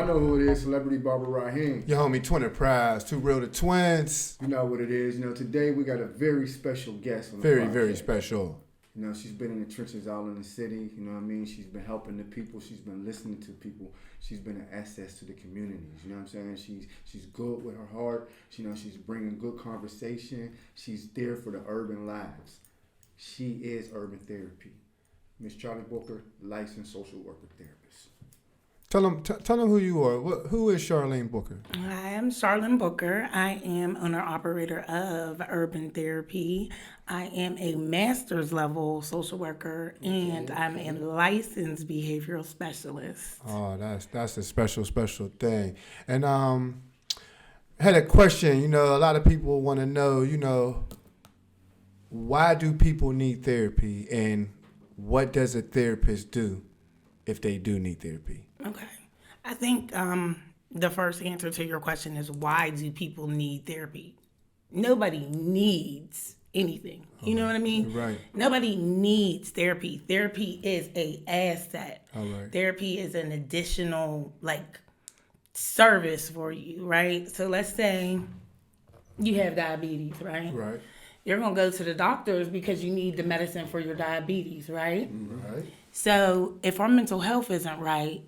Y'all know who it is, Celebrity Barber Raheem. Your homie Twin Prize, Too Real to Twins. You know what it is. You know, today we got a very special guest on the Very, podcast. very special. You know, she's been in the trenches all in the city. You know what I mean? She's been helping the people. She's been listening to people. She's been an asset to the communities. You know what I'm saying? She's good with her heart. You know, she's bringing good conversation. She's there for the urban lives. She is Urban Therapy. Miss CHARLYN Booker, licensed social worker therapist. Tell them who you are. Who is CHARLYN Booker? I am CHARLYN Booker. I am owner-operator of Urban Therapy. I am a master's level social worker, and I'm a licensed behavioral specialist. Oh, that's a special thing. And I had a question. You know, a lot of people want to know, you know, why do people need therapy, and what does a therapist do if they do need therapy? Okay. I think the first answer to your question is, why do people need therapy? Nobody needs anything. You know what I mean? Right. Nobody needs therapy. Therapy is an asset. All right. Therapy is an additional, service for you, right? So let's say you have diabetes, right? Right. You're going to go to the doctors because you need the medicine for your diabetes, right? Right. So if our mental health isn't right,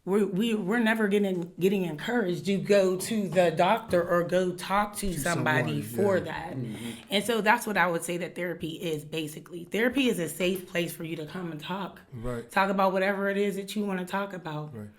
we're never getting encouraged to go to the doctor or go talk to somebody for that. Mm-hmm. And so that's what I would say that therapy is basically. Therapy is a safe place for you to come and talk. Right. Talk about whatever it is that you want to talk about. Right.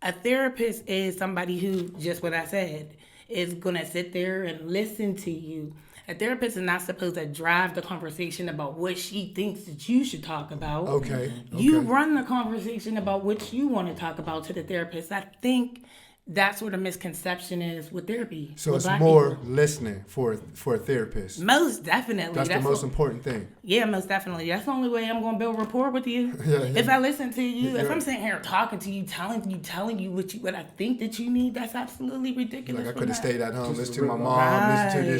A therapist is somebody who, just what I said, is going to sit there and listen to you. A therapist is not supposed to drive the conversation about what she thinks that you should talk about. Okay. You run the conversation about what you want to talk about to the therapist. I think that's where the misconception is with therapy. So with it's more listening for a therapist. Most definitely. That's the most important thing. Yeah, most definitely. That's the only way I'm going to build rapport with you. If I listen to you, if I'm sitting here talking to you, telling you what I think that you need, that's absolutely ridiculous. Like I could have stayed at home, listen to my mom, listen to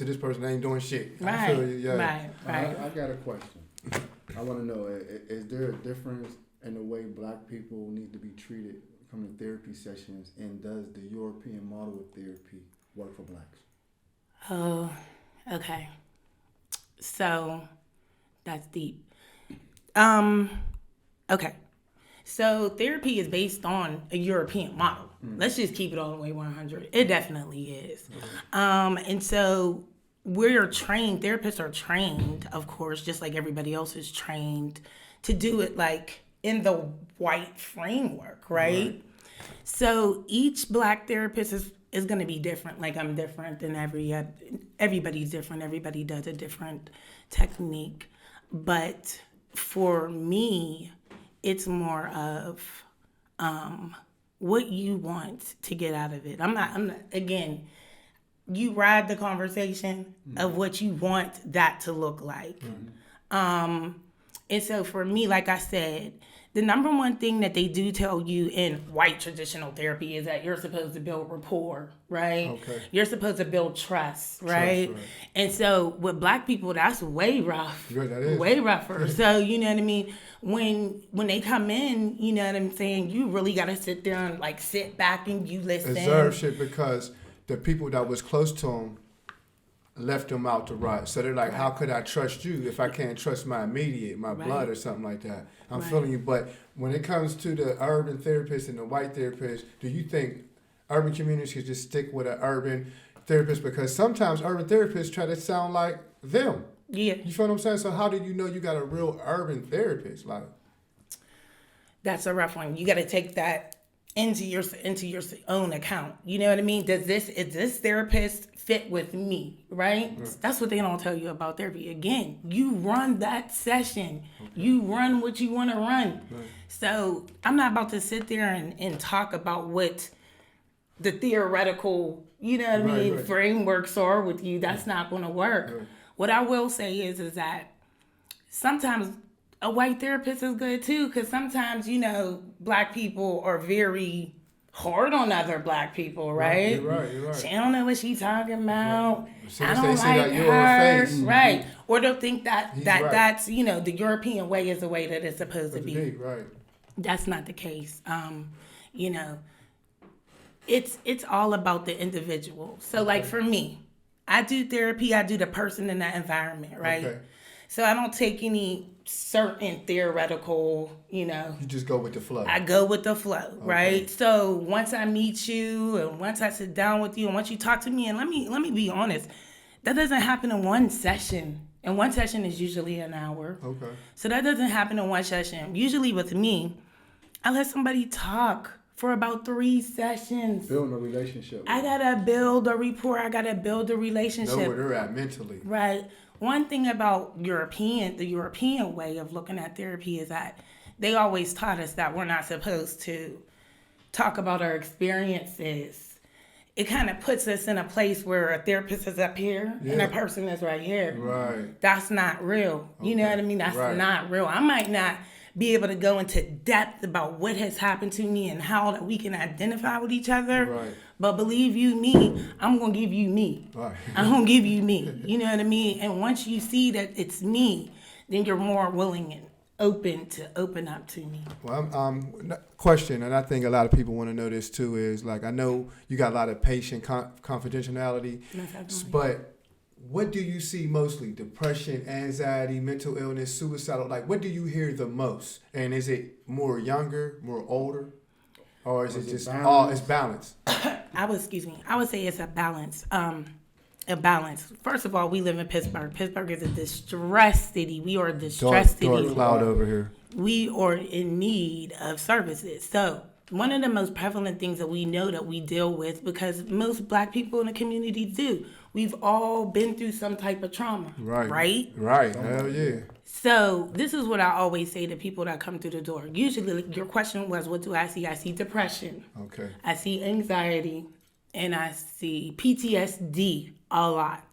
this person, they ain't doing shit. Right. I feel you, yeah. Right. I got a question. I want to know, is there a difference in the way black people need to be treated coming to therapy sessions, and does the European model of therapy work for blacks? Oh, okay. So that's deep. Okay. So therapy is based on a European model. Let's just keep it all the way 100. It definitely is. And so therapists are trained, of course, just like everybody else is trained, to do it in the white framework, right? So each black therapist is going to be different. I'm different than everybody's different. Everybody does a different technique. But for me, it's more of what you want to get out of it. I'm not again, you ride the conversation of what you want that to look like. And so for me, like I said, the number one thing that they do tell you in white traditional therapy is that you're supposed to build rapport, right? Okay. You're supposed to build trust, right? And so with black people, that's way rough. Yeah, that is. Way rougher. So, you know what I mean? When they come in, you know what I'm saying? You really got to sit there and sit back and you listen. Observe shit, because the people that was close to them left them out to rot. So they're like, how could I trust you if I can't trust my immediate, my blood or something like that? I'm feeling you. But when it comes to the urban therapist and the white therapist, do you think urban communities should just stick with an urban therapist? Because sometimes urban therapists try to sound like them. Yeah. You feel what I'm saying? So how do you know you got a real urban therapist? That's a rough one. You got to take that into your own account. You know what I mean? Is this therapist fit with me, right? That's what they don't tell you about therapy. Again, you run that session. Okay. You run what you want to run. Right. So I'm not about to sit there and talk about what the theoretical, you know what I mean, frameworks are with you. That's not going to work. Right. What I will say is that sometimes a white therapist is good too, because sometimes, black people are very hard on other black people, right? You're right. She don't know what she's talking about. Right. I don't like her. Right. Or they'll think that's, the European way is the way that it's supposed to be. Right. That's not the case. it's all about the individual. So like for me, I do therapy, I do the person in that environment, right? Okay. So I don't take any certain theoretical, You just go with the flow. I go with the flow, right? So once I meet you and once I sit down with you and once you talk to me, and let me be honest, that doesn't happen in one session. And one session is usually an hour. Okay. So that doesn't happen in one session. Usually with me, I let somebody talk for about 3 sessions. Building a relationship. I gotta build a rapport. I gotta build a relationship. Know where they're at mentally. Right. One thing about the European way of looking at therapy is that they always taught us that we're not supposed to talk about our experiences. It kind of puts us in a place where a therapist is up here and a person is right here. Right. That's not real. You know what I mean? That's not real. I might not be able to go into depth about what has happened to me and how that we can identify with each other. Right. But believe you me, I'm going to give you me. Right. I'm going to give you me. You know what I mean? And once you see that it's me, then you're more willing and open to open up to me. Well, question, and I think a lot of people want to know this too, is like, I know you got a lot of patient confidentiality, but what do you see mostly? Depression, anxiety, mental illness, suicidal? Like, what do you hear the most? And is it more younger, more older? Or is it just all, it's balanced? I would say it's a balance. A balance. First of all, we live in Pittsburgh. Pittsburgh is a distressed city. We are a distressed city. Dark cloud over here. We are in need of services. So one of the most prevalent things that we know that we deal with, because most Black people in the community do, we've all been through some type of trauma. Right? Right. Hell yeah. So this is what I always say to people that come through the door. Usually your question was, what do I see? I see depression. Okay. I see anxiety. And I see PTSD a lot.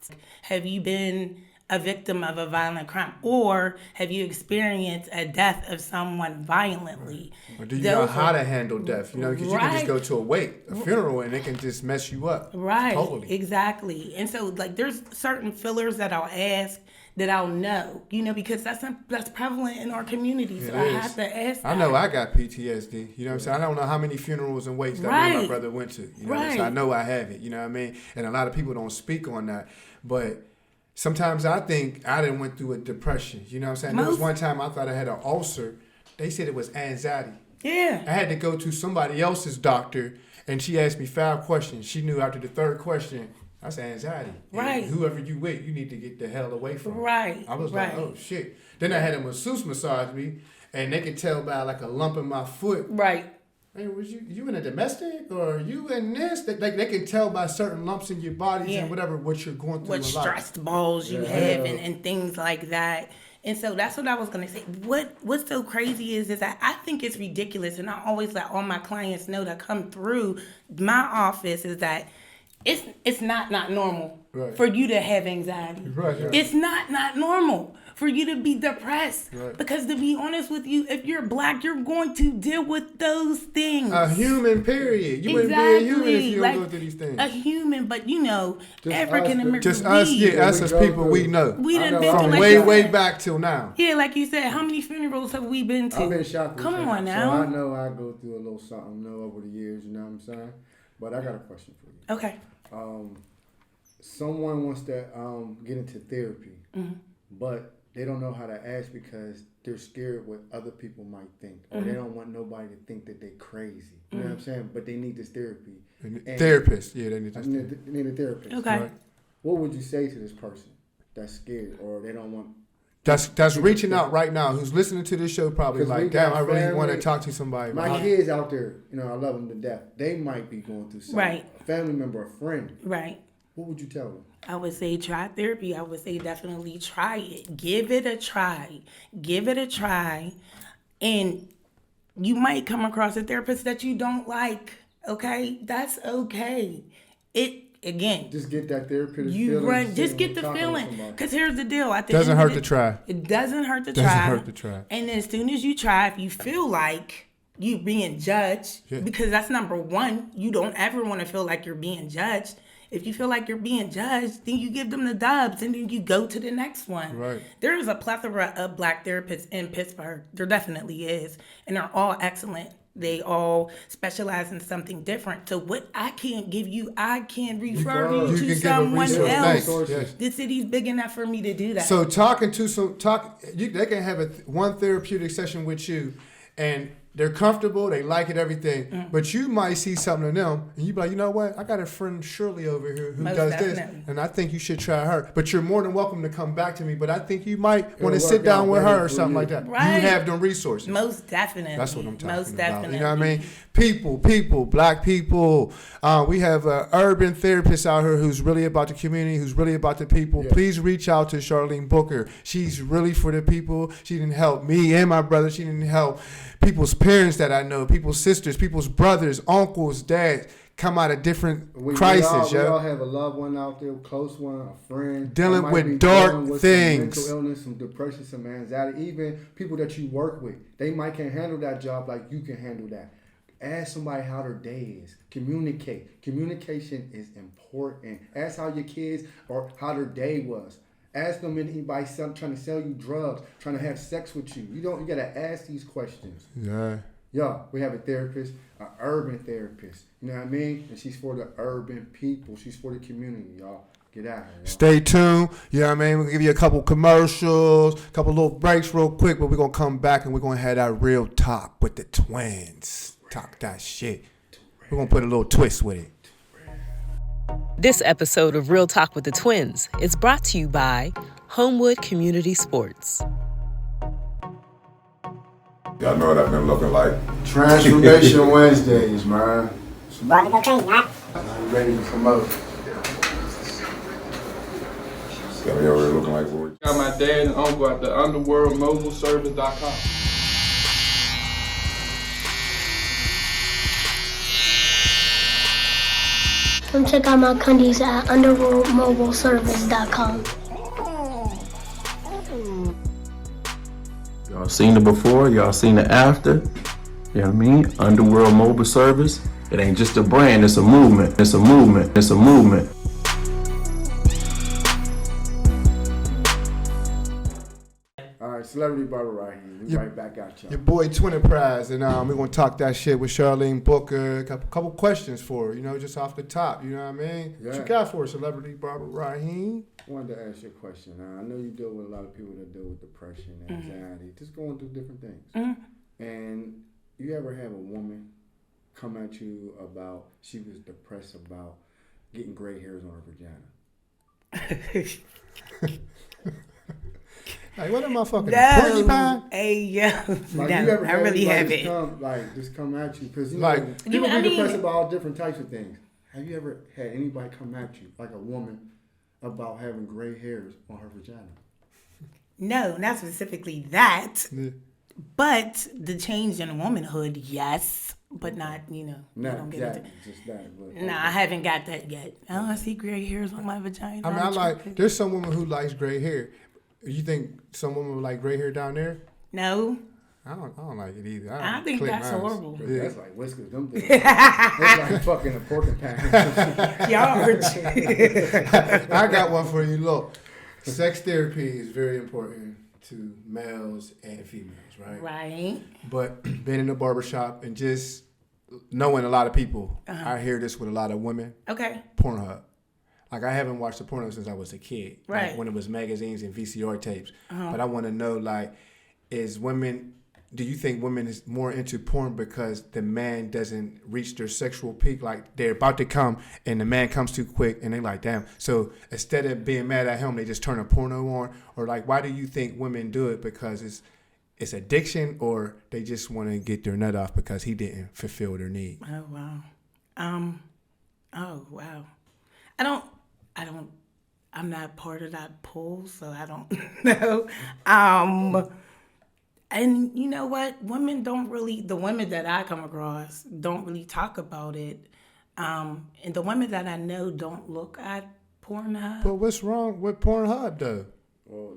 Have you been a victim of a violent crime? Or have you experienced a death of someone violently? Or do you know how to handle death? Because you can just go to a funeral and it can just mess you up. Right, Totally. Exactly. And so like there's certain fillers that I'll ask that I'll know, because that's prevalent in our community. So I have to ask that. I know I got PTSD. You know what I'm saying? I don't know how many funerals and wakes that me and my brother went to. So I know I have it. You know what I mean? And a lot of people don't speak on that. But sometimes I think I done went through a depression. You know what I'm saying? There was one time I thought I had an ulcer. They said it was anxiety. Yeah. I had to go to somebody else's doctor, and she asked me 5 questions. She knew after the 3rd question, that's anxiety. Right. And whoever you with, you need to get the hell away from. Right. I was like, oh shit. Then I had a masseuse massage me, and they could tell by like a lump in my foot. Right. Hey, was you in a domestic or you in this? They can tell by certain lumps in your bodies and whatever what you're going through. What stressed balls you have and things like that. And so that's what I was gonna say. What's so crazy is that I think it's ridiculous, and I always let all my clients know that come through my office is that it's not normal for you to have anxiety. Right. It's not normal for you to be depressed. Right. Because to be honest with you, if you're Black, you're going to deal with those things. A human, period. You wouldn't be a human if you don't go through these things. A human, but African American. Just us, us as people we know. We done been from through way back till now. Yeah, like you said, how many funerals have we been to? I've been shocked. Come on now. So I know I go through a little something over the years, you know what I'm saying? But I got a question for you. Okay. Someone wants to get into therapy, but they don't know how to ask because they're scared what other people might think, or they don't want nobody to think that they're crazy. You know what I'm saying? But they need this therapy. Therapist, they need this. They need a therapist. Okay. Right? What would you say to this person that's scared, or they don't want? That's reaching out right now. Who's listening to this show probably like, damn, I really want to talk to somebody. My kids out there, I love them to death. They might be going through something. Right. A family member, a friend. Right. What would you tell them? I would say try therapy. I would say definitely try it. Give it a try. Give it a try. And you might come across a therapist that you don't like. Okay? That's okay. Again, just get that therapeutic feeling. Just get the feeling. Because here's the deal. It doesn't hurt to try. It doesn't hurt to try. And then as soon as you try, if you feel like you being judged, because that's number one, you don't ever want to feel like you're being judged. If you feel like you're being judged, then you give them the dubs and then you go to the next one. Right. There is a plethora of Black therapists in Pittsburgh. There definitely is. And they're all excellent. They all specialize in something different. So what I can't give you, I can refer you to someone else. Yes. The city's big enough for me to do that. So they can have one therapeutic session with you, and they're comfortable, they like it, everything. But you might see something in them, and you be like, you know what? I got a friend Shirley over here who does this, and I think you should try her. But you're more than welcome to come back to me. But I think you might want to sit down with her or something like that. Right. You have them resources. Most definitely. That's what I'm talking Most about. definitely. You know what I mean? People, black people. We have an urban therapist out here who's really about the community, who's really about the people. Yeah. Please reach out to CHARLYN Booker. She's really for the people. She didn't help me and my brother. She didn't help people's parents that I know, people's sisters, people's brothers, uncles, dads, come out of different crises. We all have a loved one out there, a close one, a friend. Dealing with dark things. Some mental illness, some depression, some anxiety. Even people that you work with, they might can't handle that job like you can handle that. Ask somebody how their day is. Communicate. Communication is important. Ask how your kids or how their day was. Ask them if anybody trying to sell you drugs, trying to have sex with you. You gotta ask these questions. Yeah. Yeah, we have a therapist, an urban therapist. You know what I mean? And she's for the urban people. She's for the community, y'all. Get out here, y'all. Stay tuned. You know what I mean? We'll give you a couple commercials, a couple little breaks real quick, but we're going to come back and we're going to have that real talk with the twins. Talk that shit. We're going to put a little twist with it. This episode of Real Talk with the Twins is brought to you by Homewood Community Sports. Y'all know what I've been looking like. Transformation Wednesdays, man. About to go crazy, huh? I'm ready to promote. Got me over here looking like boy. Got my dad and uncle at the underworldmobileservice.com. Come check out my candies at underworldmobileservice.com. Y'all seen it before, y'all seen it after. You know what I mean? Underworld Mobile Service. It ain't just a brand, it's a movement. It's a movement. It's a movement. All right, Celebrity Barber right here. We right back at y'all. Your boy Twin Prize, and we're going to talk that shit with CHARLYN Booker. A couple questions for her, just off the top, you know what I mean? Yeah. What you got for Celebrity Barber Raheem? I wanted to ask you a question. I know you deal with a lot of people that deal with depression, anxiety, just going through different things. And you ever have a woman come at you about she was depressed about getting gray hairs on her vagina? Like, what am I fucking porcupine? Hey, yeah. Like, no, you ever I really haven't. Just come at you because Like, people be depressed about all different types of things. Have you ever had anybody come at you, like a woman, about having gray hairs on her vagina? No, not specifically that. Yeah. But the change in womanhood, yes. But not, I don't get that, into just that. But, I haven't got that yet. Oh, I see gray hairs on my vagina. I mean, there's some woman who likes gray hair. You think some woman would like gray hair down there? No. I don't like it either. I think that's horrible. Yeah. That's like whiskers. Them things. That's like fucking a porcupine. Y'all are I got one for you. Look, sex therapy is very important to males and females, right? Right. But being in the barbershop and just knowing a lot of people, I hear this with a lot of women. Okay. Pornhub. Like, I haven't watched the porno since I was a kid. Right. Like, when it was magazines and VCR tapes. But I want to know, like, do you think women is more into porn because the man doesn't reach their sexual peak? Like, they're about to come and the man comes too quick and they're like, damn. So instead of being mad at him, they just turn a porno on? Or, like, why do you think women do it? Because it's addiction, or they just want to get their nut off because he didn't fulfill their need? Oh, wow. Oh, wow. I'm not part of that pool, so I don't know. And you know what? The women that I come across don't really talk about it. And the women that I know don't look at Pornhub. But what's wrong with Pornhub, though?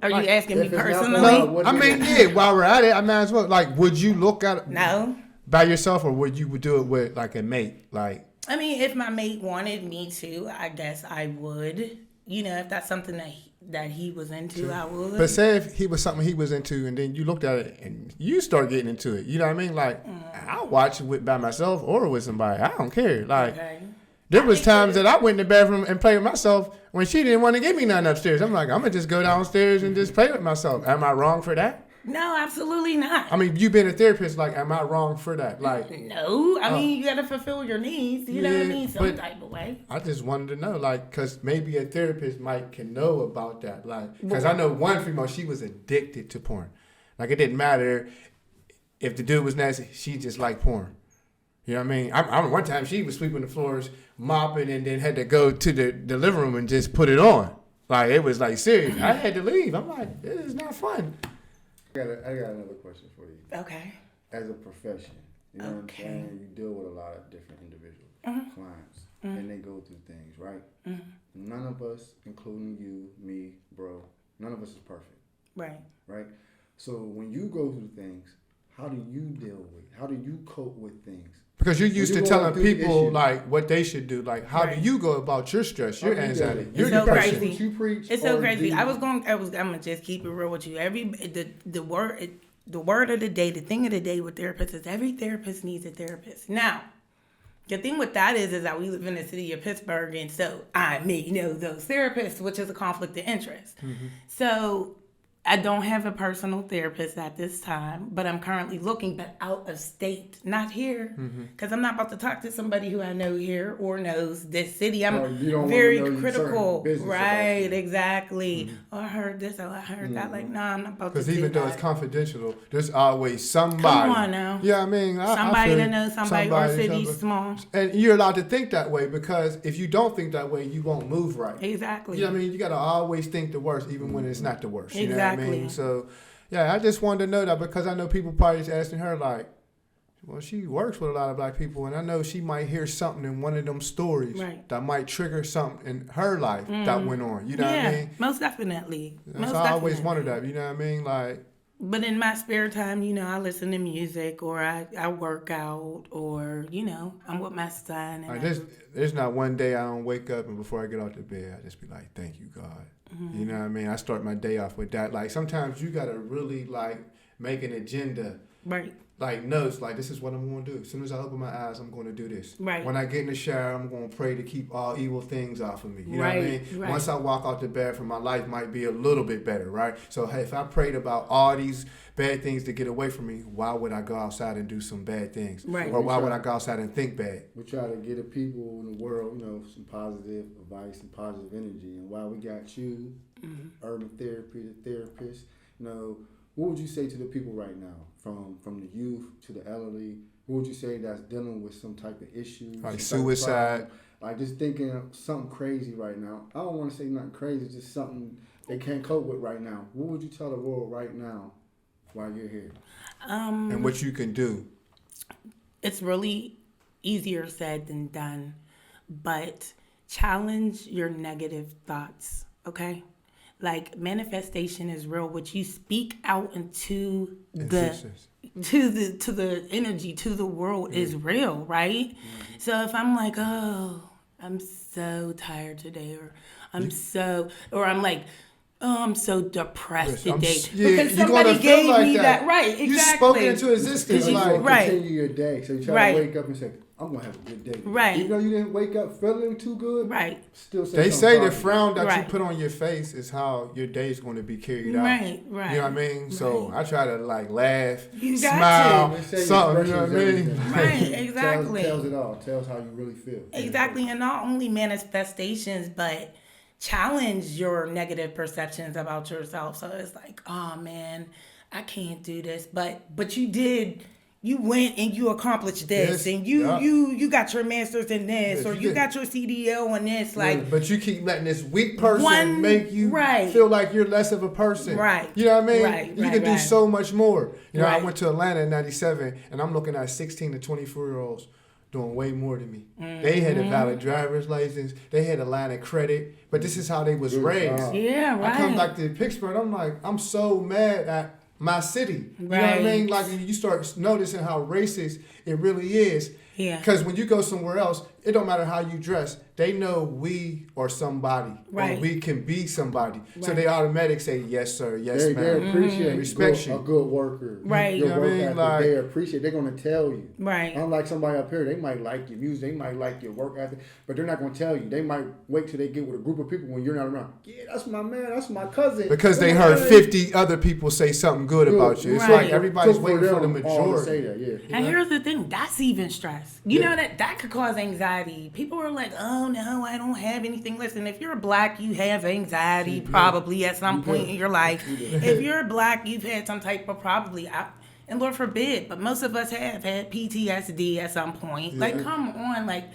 Are you asking me personally? No, I mean, yeah, while we're at it, I might as well. Like, would you look at it No. by yourself, or would you do it with, like, a mate? Like, I mean, if my mate wanted me to, I guess I would. If that's something that he was into, I would. But say if he was something he was into, and then you looked at it and you start getting into it. You know what I mean? Like, I'll watch it by myself or with somebody. I don't care. Like, Okay. there was times that I went in the bathroom and played with myself when she didn't want to give me nothing upstairs. I'm like, I'm going to just go downstairs and just play with myself. Am I wrong for that? No, absolutely not. I mean, you being a therapist, like, am I wrong for that? Like, No, I mean, you got to fulfill your needs. You know what I mean? Some type of way. I just wanted to know, like, because maybe a therapist can know about that. Like, because I know one female, she was addicted to porn. Like, it didn't matter if the dude was nasty, she just liked porn. You know what I mean? I remember one time she was sweeping the floors, mopping, and then had to go to the living room and just put it on. Like, it was like serious. I had to leave. I'm like, this is not fun. I got another question for you. Okay. As a profession, you know what I'm saying? You deal with a lot of different individuals, clients, and they go through things, right? None of us, including you, me, bro, none of us is perfect. Right. Right? So when you go through things, how do you deal with? How do you cope with things? Because you're used to telling people like what they should do. Like, how do you go about your stress, your anxiety, your depression? Crazy. You preach. It's so crazy. I'm gonna just keep it real with you. The word of the day, the thing of the day with therapists is every therapist needs a therapist. Now, the thing with that is that we live in the city of Pittsburgh, and so I may know those therapists, which is a conflict of interest. So I don't have a personal therapist at this time, but I'm currently looking, but out of state, not here, because I'm not about to talk to somebody who I know here or knows this city. I'm very critical, right? Exactly. Oh, I heard this, or I heard that. Like, nah, I'm not about to. Because even though it's confidential, there's always somebody. Come on now. Yeah, I mean, somebody that knows somebody, or city small. And you're allowed to think that way, because if you don't think that way, you won't move right. Exactly. You know what I mean? You got to always think the worst, even when it's not the worst. You know Exactly. what I mean? So, yeah, I just wanted to know that, because I know people probably just asking her, like, well, she works with a lot of black people, and I know she might hear something in one of them stories that might trigger something in her life that went on. You know what I mean? Most definitely. I always wondered that. You know what I mean? Like. But in my spare time, you know, I listen to music, or I work out, or, you know, I'm with my son. And there's not one day I don't wake up and before I get out of bed, I just be like, thank you, God. You know what I mean? I start my day off with that. Like, sometimes you got to really, like, make an agenda. Right. Like, notes, like, this is what I'm going to do. As soon as I open my eyes, I'm going to do this. Right. When I get in the shower, I'm going to pray to keep all evil things off of me. You know what I mean? Right. Once I walk out the bathroom, my life might be a little bit better, right? So, hey, if I prayed about all these bad things to get away from me, why would I go outside and do some bad things? Right. Or why would I go outside and think bad? We try to get the people in the world, you know, some positive advice and positive energy. And while we got you, urban therapy, the therapist, you know, what would you say to the people right now, from the youth to the elderly? What would you say that's dealing with some type of issue? Like suicide? Like just thinking of something crazy right now. I don't want to say nothing crazy, just something they can't cope with right now. What would you tell the world right now while you're here? And what you can do? It's really easier said than done, but challenge your negative thoughts, okay? Like, manifestation is real. What you speak out into the energy, to the world is real, right? So if I'm like, oh, I'm so tired today, or I'm like, oh, I'm so depressed today. Because somebody gave me that. Right, exactly. You spoke it into existence. Like, continue your day. So you try to wake up and say, I'm going to have a good day. Right. Even though you didn't wake up feeling too good. Right. Still say they say the positive. frown that you put on your face is how your day is going to be carried out. Right. You know what I mean? So I try to, like, laugh, you smile, got to. something, you know what I mean? Right, exactly. Tells it all. Tells how you really feel. Exactly. And not only manifestations, but challenge your negative perceptions about yourself. So it's like, oh man, I can't do this. But you did. You went and you accomplished this, and you got your master's in this, or you got your CDL in this. Like, but you keep letting this weak person make you feel like you're less of a person. Right. You know what I mean? Right. You can do so much more. You know, I Right. went to Atlanta in '97, and I'm looking at 16 to 24-year-olds doing way more than me. They had a valid driver's license. They had a line of credit. But this is how they was raised. Yeah, right. I come back to Pittsburgh, I'm like, I'm so mad at my city. You know what I mean? Like, you start noticing how racist it really is. Yeah. Because when you go somewhere else, it don't matter how you dress. They know we are somebody, Right. or we can be somebody. So Right. they automatically say, yes, sir, yes, They ma'am. appreciate Respect you. a good worker. Right. Your You know what I work mean? ethic, Like- they appreciate. They're gonna tell you. Right. Unlike somebody up here, they might like your music, they might like your work ethic, but they're not gonna tell you. They might wait till they get with a group of people when you're not around. Yeah, that's my man. That's my cousin. Because they Oh, heard hey. 50 other people say something good about you. It's Right. like everybody's So waiting for the them all to say majority. that, yeah. And here's the thing, that's even stress. You Yeah. know that could cause anxiety. People are like, oh no, I don't have anything. Listen, if you're black, you have anxiety probably at some point in your life. If you're black, you've had some type of and Lord forbid, but most of us have had PTSD at some point. Like, come on, like,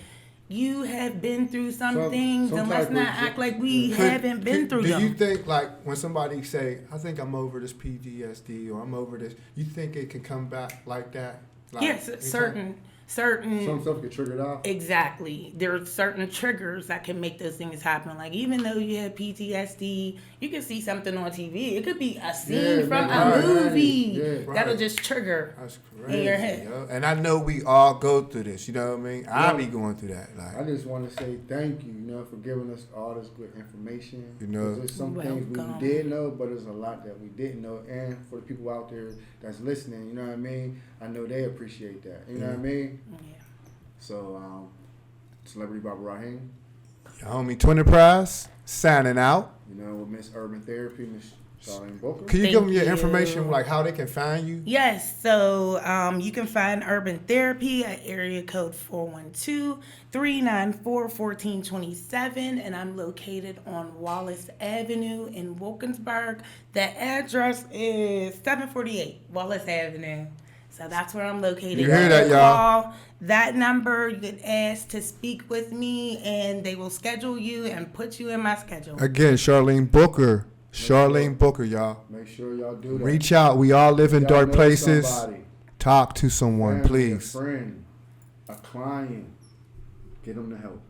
you have been through some things, and let's type not of- act like we haven't been through Do them. you think, like, when somebody say, I think I'm over this PTSD or I'm over this, you think it can come back like that? Like, Yes, anytime? certain Some stuff get triggered out. Exactly. There are certain triggers that can make those things happen. Like, even though you have PTSD, you can see something on TV. It could be a scene from man, a right, movie yeah, that'll right. just trigger That's in crazy, your head. yo. And I know we all go through this, you know what I mean? I be going through that. I Like, just want to say thank you, for giving us all this good information. You know. 'Cause there's some things Welcome. we did know, but there's a lot that we didn't know. And for the people out there that's listening, you know what I mean? I know they appreciate that. You know what I mean? Yeah. So, Celebrity Barber Rahim, your homie Twin Prize, signing out. with Miss Urban Therapy, Miss CHARLYN Booker. Can you Thank give them your you. information, like how they can find you? Yes, so you can find Urban Therapy at area code 412-394-1427, and I'm located on Wallace Avenue in Wilkinsburg. The address is 748 Wallace Avenue. So that's where I'm located. You hear that, can y'all? Call that number, you can ask to speak with me, and they will schedule you and put you in my schedule. Again, CHARLYN Booker. CHARLYN Booker, y'all. Make sure y'all do that. Reach out. We all live in Y'all dark know places. somebody, Talk to someone, family, please. A friend, a client. Get them the help.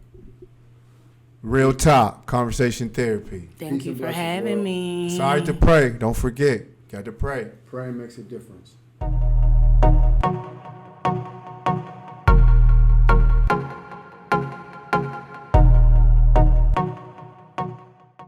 Real talk. Conversation therapy. Thank Peace you and for blessings, having world. me. Sorry to pray. Don't forget. Got to pray. Praying makes a difference.